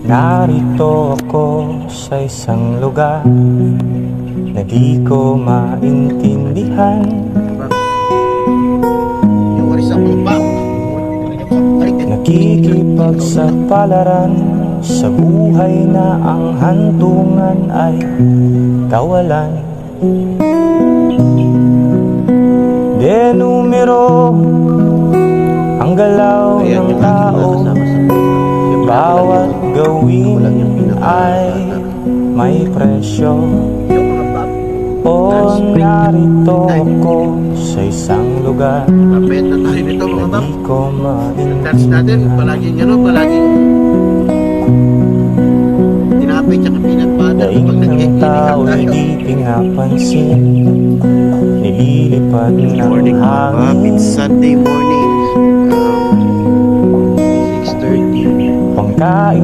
Narito ako sa isang lugar na di ko maintindihan. Nakikipagsapalaran sa buhay na ang hantungan ay kawalan. De numero ang galaw ng tao, bawat gawin ay may presyo. O narito ako sa isang lugar Kapit na tayo nito mga na bab. di ko Touch natin, maintindihan. palaging tinapay tsaka peanut butter Daing pag ng nag-iinihan tao tayo. hindi pinapansin, nililipad ng Morning mga bab, hangin. it's Sunday morning, 6:30. Pangkain